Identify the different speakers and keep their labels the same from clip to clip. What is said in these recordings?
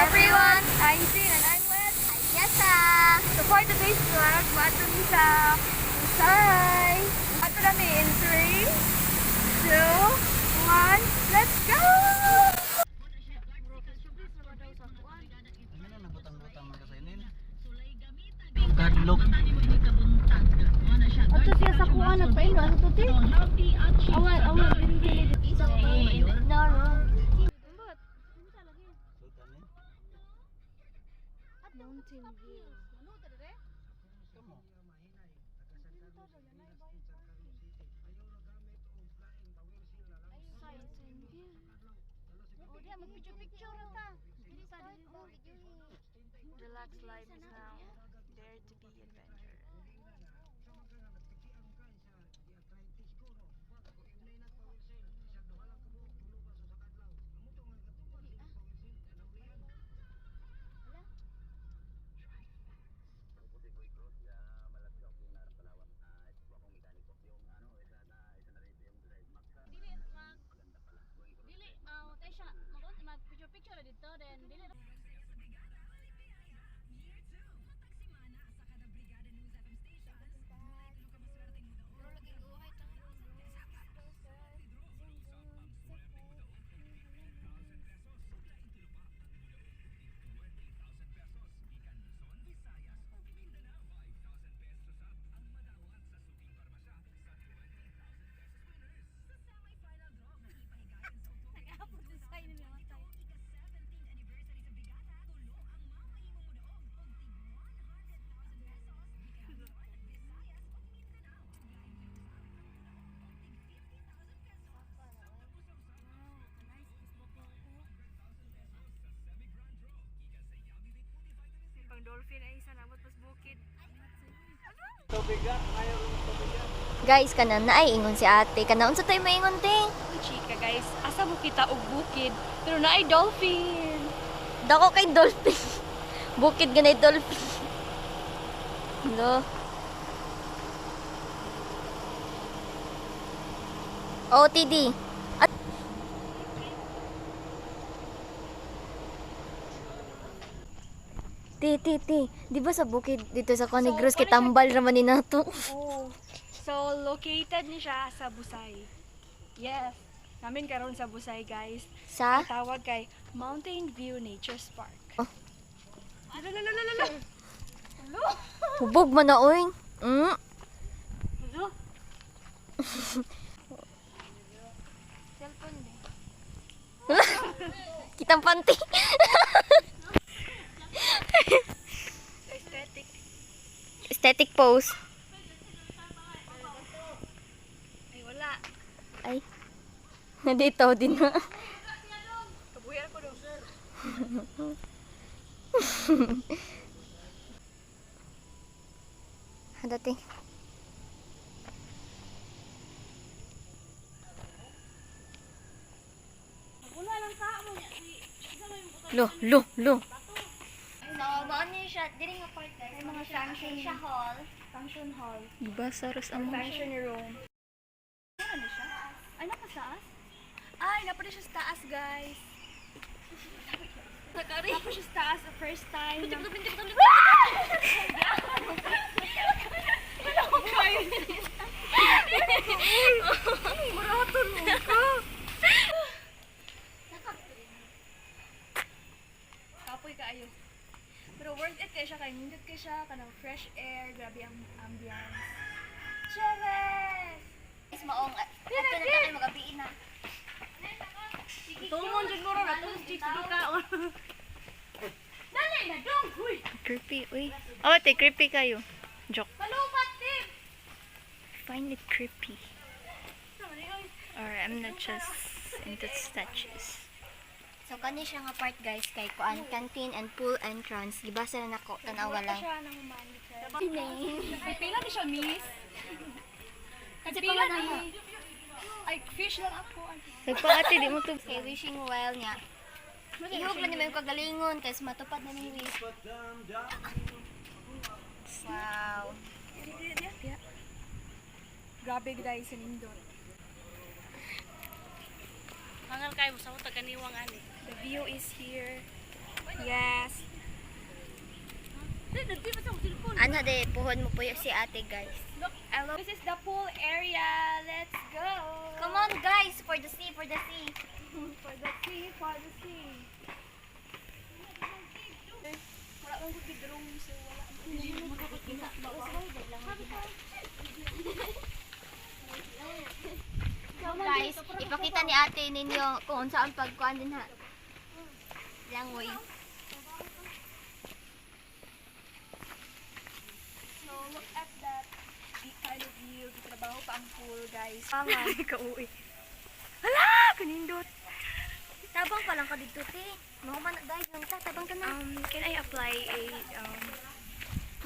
Speaker 1: everyone! I'm Sin and I'm with Ayesa! So for today's vlog, mato mi sa Busay! Mato kami in 3, 2, 1, let's go!
Speaker 2: Kadlok.
Speaker 1: Ato siya sa kuwan at paino, ano to te? Awal, isang naro. Mountain view. Relaxed life is now. Dare to be adventure. Dolphin ay isa nabot pas bukid. Guys, kanan na ay ingon si ate. Kana unsa tay maingon te?
Speaker 3: Chika guys, asa mo kita og bukid pero naay dolphin.
Speaker 1: Dako kay dolphin. Bukid ganay dolphin. Hello. OTD. Ti, di ba sa bukid dito sa Conegros kay tambal raman ni nato?
Speaker 3: Oh. So located ni siya sa Busay. Yes. Namin karon sa Busay guys.
Speaker 1: Sa?
Speaker 3: Tawag kay Mountain View Nature Park.
Speaker 1: Oh.
Speaker 3: Hello.
Speaker 1: Hubog man na oy.
Speaker 3: Hello.
Speaker 1: Cellphone ni. Kitang panty. Aesthetic pose.
Speaker 3: Ay wala.
Speaker 1: Ay. Nandito din na.
Speaker 3: Kabuyan ko daw.
Speaker 1: Dati.
Speaker 3: Wala lang ka mo.
Speaker 1: Lo.
Speaker 4: So, maano siya, diri nga part guys, may mga function hall.
Speaker 1: Diba saros ang
Speaker 3: Function room. Ano siya? Ay napasaas? Ay napali siya sa taas guys. Tapos siya sa taas the first time. Maraton mo ka. Kapoy kaayo. Pero worth it kay siya kay nindot kay siya kanang fresh air, grabe ang ambiance. Cheres!
Speaker 4: Is maong, at na tayo magabiin na.
Speaker 3: Tumon jud mo ra to stick ka. Dali na dong, huy.
Speaker 1: creepy, uy. Oh, creepy kayo. Joke.
Speaker 3: Palupat din.
Speaker 1: Find it creepy. Or I'm not just into statues. So, kani siya nga part guys, kay kuan canteen and pool entrance. Gibasa na nako, tanawa lang.
Speaker 3: Siya nang monitor.
Speaker 1: Sine.
Speaker 3: Pila ni siya, miss?
Speaker 1: Kasi
Speaker 3: Pila
Speaker 1: pa
Speaker 3: ni. Ay, fish lang ako.
Speaker 1: Nagpa-ate, di mo to.
Speaker 4: Okay, wishing well niya. Ihog man naman yung kagalingon, kasi matupad na yung wish. Wow.
Speaker 3: Grabe guys, sa nindot.
Speaker 5: Hangal kayo sa utak kaniwang ani.
Speaker 3: The view is here. Yes.
Speaker 1: Ano de, puhon mo po yung si ate, guys.
Speaker 3: Look, I love. This is the pool area. Let's go.
Speaker 1: Come on, guys, for the sea, for the sea.
Speaker 3: For the sea, for the sea. Wala mang good bedroom, so
Speaker 1: So guys, ipakita ni ate ninyo kung saan pagkuhan din ha. Langoy.
Speaker 3: So, look at that kind of view. Trabaho pa ang pool, guys.
Speaker 1: Pangan.
Speaker 3: Kauwi. Hala! Kanindot!
Speaker 1: Tabang pa lang ka dito, te. Mga man, guys, nang tabang ka na.
Speaker 3: Can I apply a,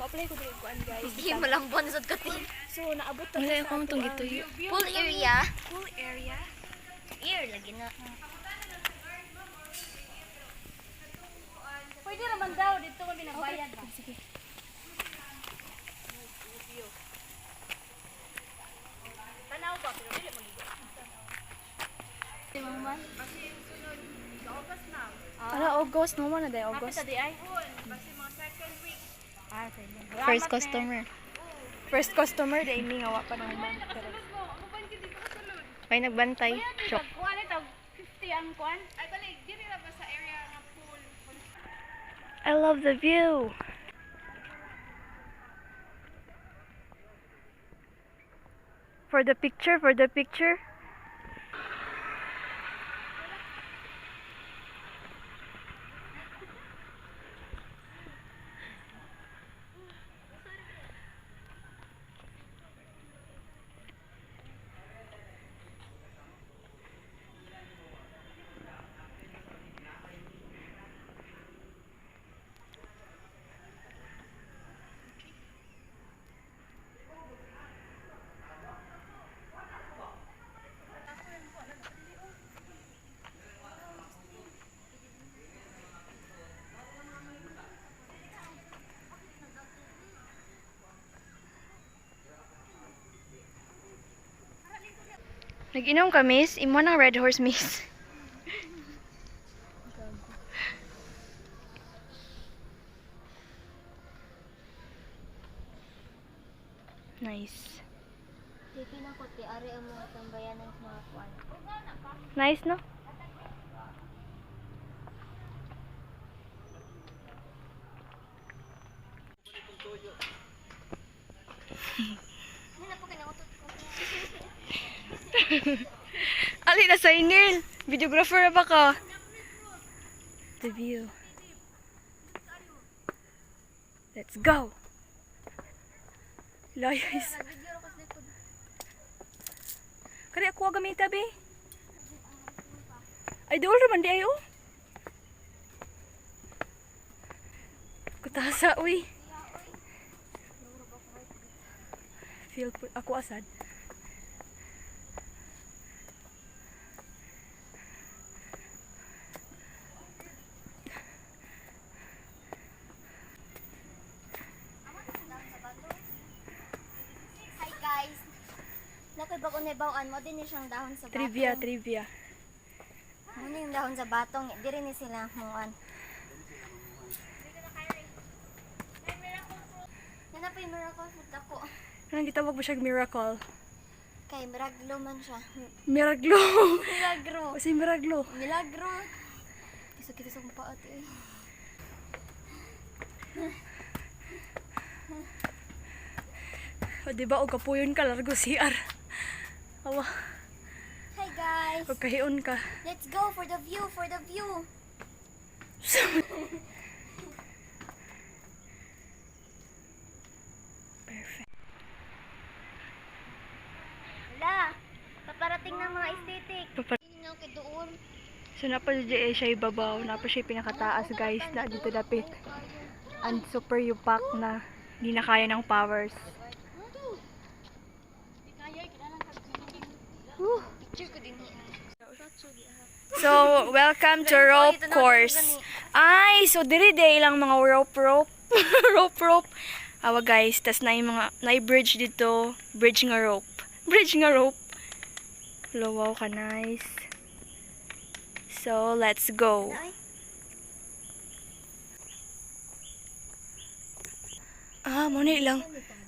Speaker 3: ma-apply ko din kuan, guys.
Speaker 1: Hindi mo lang bonusod ko, te.
Speaker 3: So, naabot na
Speaker 4: Hindi,
Speaker 3: sa
Speaker 4: ako itong gito.
Speaker 1: Pool area.
Speaker 3: Pool area.
Speaker 1: Ear, lagi na.
Speaker 3: Pwede naman daw, dito kami nagbayad ba?
Speaker 1: Sige.
Speaker 3: Tanaw ba? Pero dili magigo.
Speaker 4: Ala, August. No man na day, August.
Speaker 3: Kapit di ay.
Speaker 4: First customer.
Speaker 3: First customer, day mi nga wa pa naman.
Speaker 4: May nagbantay. Shock.
Speaker 3: Kuan ito, 50 ang kuan. Ay, bali, dili ra ba sa area nga pool?
Speaker 4: I love the view. For the picture, for the picture. Nag-inom ka, miss. Imo ng Red Horse, miss. Nice.
Speaker 1: Sige na ko, te. Ari ang mga tambayan ng mga kuan.
Speaker 4: Nice, no?
Speaker 1: Hindi na po kinautot ko.
Speaker 4: Ali na sa inil. Videographer ba ka? The view. Let's go. Layas. Kari ako gamita be. Ay dool ra man di ayo. Kutasa uy. Feel ako asad.
Speaker 1: Hi guys. Nakay ba ko nebawaan mo din ni siyang dahon sa batong.
Speaker 4: Trivia, trivia.
Speaker 1: Ano yung dahon sa batong? Di rin ni sila muan. Yan na po yung miracle food ako.
Speaker 4: Anong gitawag mo siya miracle?
Speaker 1: Kay miraglo man siya.
Speaker 4: Miraglo.
Speaker 1: Milagro.
Speaker 4: Kasi miraglo.
Speaker 1: Milagro. Isa kita sa kumpaat eh.
Speaker 4: O diba o kapuyon ka largo CR. Awa,
Speaker 1: Hi guys.
Speaker 4: o kahiyon ka.
Speaker 1: Let's go for the view, for the view.
Speaker 4: Perfect.
Speaker 1: Wala. Paparating ng mga aesthetic.
Speaker 4: Papar-
Speaker 1: Tingnan kay doon.
Speaker 4: So napa dyan siya ibabaw, napa siya pinakataas guys, na dito dapit. And super yupak na hindi na kaya ng powers. Woo.
Speaker 1: Picture ko din.
Speaker 4: So, welcome to rope course. Ay, so diri day lang mga rope. rope. Awa guys, tas na yung mga, na-bridge dito. Bridge nga rope. Hello, wow ka, nice. So, let's go. Muna lang.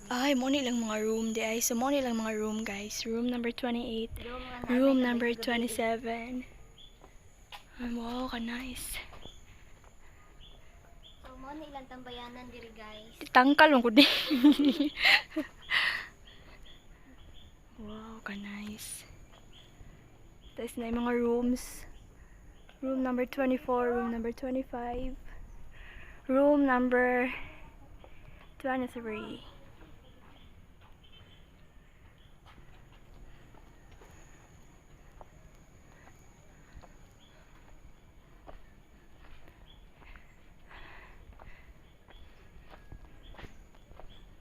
Speaker 4: Ay, muna lang mga room di ay. So, muna lang mga room, guys. Room number 28. Room number 27. Wow, ka nice.
Speaker 1: So, mo na ilang tambayanan diri guys.
Speaker 4: Tangkal lang ko din. Wow, ka nice. Tapos na yung mga rooms. Room number 24, room number 25. Room number 23.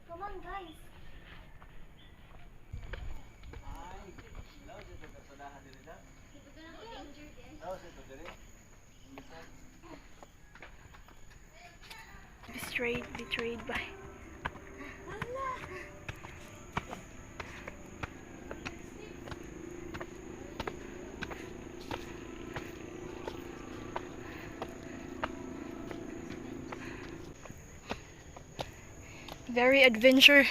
Speaker 1: Come on guys.
Speaker 4: Betrayed by. Very adventure.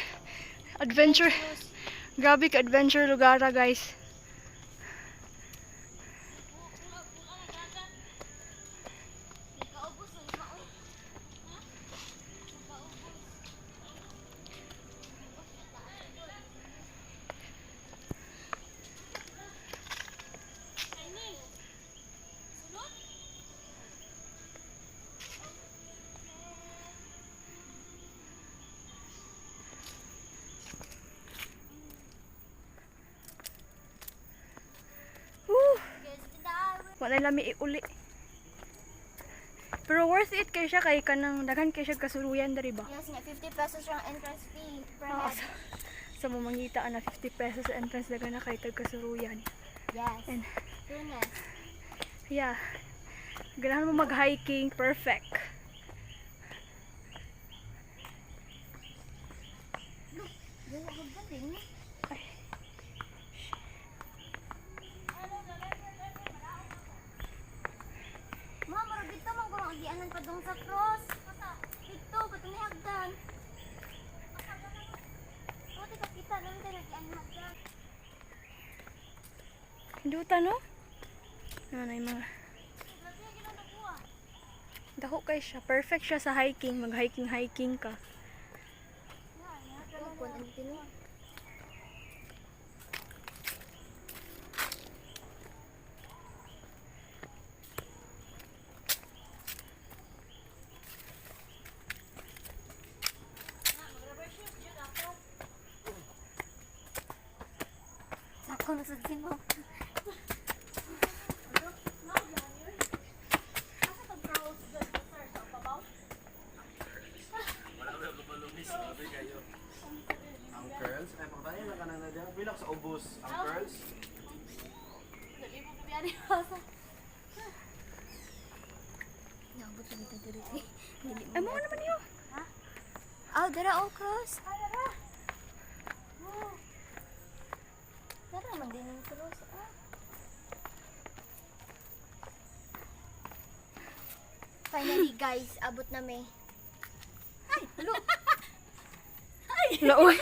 Speaker 4: Grabe ka adventure lugar guys. Wala lami iuli. Pero worth it kay siya kay kanang daghan kay siya kasuluyan dari ba?
Speaker 1: Yes, nga 50 pesos yung entrance fee per
Speaker 4: Ah,
Speaker 1: head.
Speaker 4: sa mamangita na 50 pesos sa entrance daghan na kay tag kasuluyan.
Speaker 1: Yes.
Speaker 4: And
Speaker 1: Goodness.
Speaker 4: yeah. Ganahan mo mag-hiking, perfect.
Speaker 1: Dili ako galing.
Speaker 4: Ay.
Speaker 1: Ma'am, maro dito man kurang agianan pa dong sa cross. Dito, katong hagdan. O, di ka kita, lang tayo nagianan hagdan.
Speaker 4: Hinduta no? Ano na yung mga dako kay siya. Perfect siya sa hiking. Mag-hiking ka.
Speaker 1: Kung ang tino. Sako na sa mo.
Speaker 2: Ang curls, ay pakatayin na ka na dyan. Pilak sa ubos ang curls.
Speaker 1: Naabot na dito diri.
Speaker 4: Ay, mga naman yun.
Speaker 1: Oh, dara o cross. Dara man din ang cross. Finally guys, abot na may. Ay, halo.
Speaker 4: Laoy.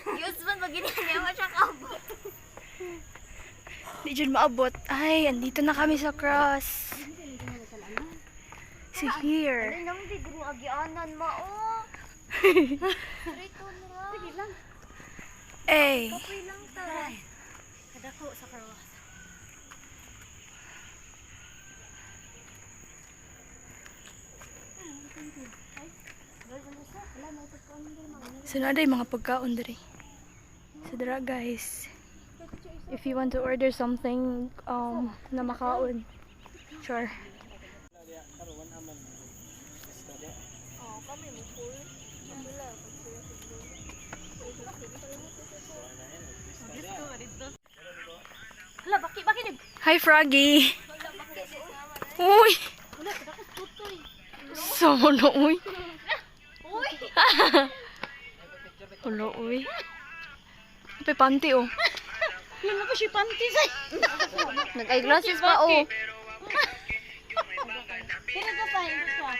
Speaker 1: Diyos man, mag-inihan niya siya kabot.
Speaker 4: Di dyan maabot. Ay, andito na kami sa cross. See here.
Speaker 1: Ay, nang di din agianan mo, oh. Rito nila. Sige lang.
Speaker 4: Ay.
Speaker 1: Kapoy lang ta. Kadako sa cross.
Speaker 4: So na day mga pagkaon diri. So dira guys. If you want to order something na makaon. Sure.
Speaker 1: Hala, baki ni.
Speaker 4: Hi Froggy. Uy. Sono uy.
Speaker 1: Uy.
Speaker 4: Ulo uy. Apa panty oh.
Speaker 3: Lalo ko si panty say.
Speaker 1: Nag-eyeglasses pa, oh.
Speaker 3: Kaya ka pa, ito pa.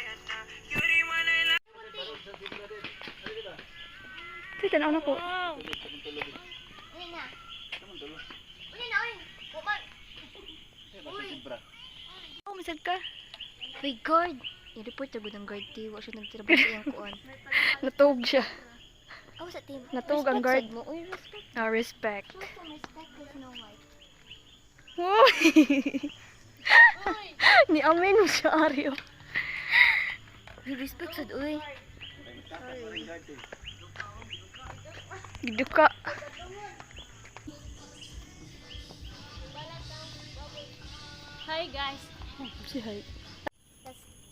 Speaker 4: tanaw na ko.
Speaker 1: Uli na. Uli na, uli. Buman.
Speaker 4: Oh, masad ka.
Speaker 1: Uy, guard. I-report na gud ang guard team. Wa siya nagtrabaho sa iyang kuan.
Speaker 4: Natug siya.
Speaker 1: Oh, sa team.
Speaker 4: Natug ang guard.
Speaker 1: Respect sad mo. Uy, respect.
Speaker 4: Respect.
Speaker 1: Show some respect kay Snow White.
Speaker 4: Uy! Ni amin mo siya, Aryo.
Speaker 1: Uy, respect sad, uy.
Speaker 4: Giduka.
Speaker 3: Hi guys.
Speaker 4: Si Hay.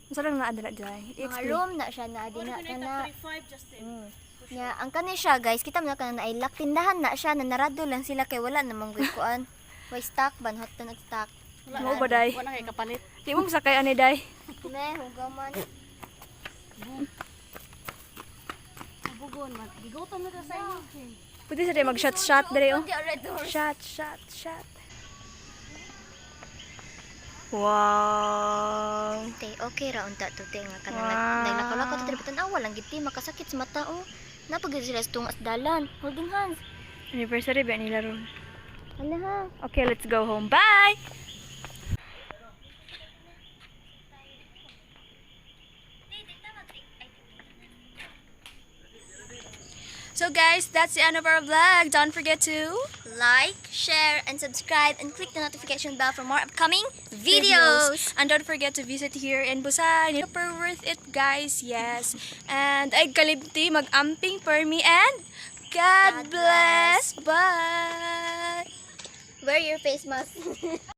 Speaker 4: Masarang naadala dyan.
Speaker 1: Mga room na siya na di na na.
Speaker 3: 35 Justin.
Speaker 1: Ya, ang kani siya guys, kita mo na kana nailak tindahan na siya na narado lang sila kay wala namang gud kuan. Way stock ban hot na stock.
Speaker 4: Mo ba, day?
Speaker 3: Wala kay kapalit.
Speaker 4: Di mo masakay ani, day?
Speaker 1: Ne, hugaman.
Speaker 3: Bugon man. Gigoton na ta sa inyo.
Speaker 4: Pwede sa day mag-shot-shot, day, oh.
Speaker 1: Di red doors.
Speaker 4: Shot, shot, shot. Wow.
Speaker 1: Te, okay ra unta to te nga kana
Speaker 4: Wow.
Speaker 1: naglakaw-lakaw to tributan awal lang giti makasakit sa mata oh. Napagid sila sa tungas dalan. Holding hands.
Speaker 4: Anniversary ba nila ron?
Speaker 1: Hala ha.
Speaker 4: Okay, let's go home. Bye! So guys, that's the end of our vlog. Don't forget to
Speaker 1: Like, share, and subscribe, and click the notification bell for more upcoming videos.
Speaker 4: And don't forget to visit here in Busay. Super worth it, guys. Yes. And ay kalibti mag-amping for me and God
Speaker 1: God
Speaker 4: bless. Bye!
Speaker 1: Wear your face mask.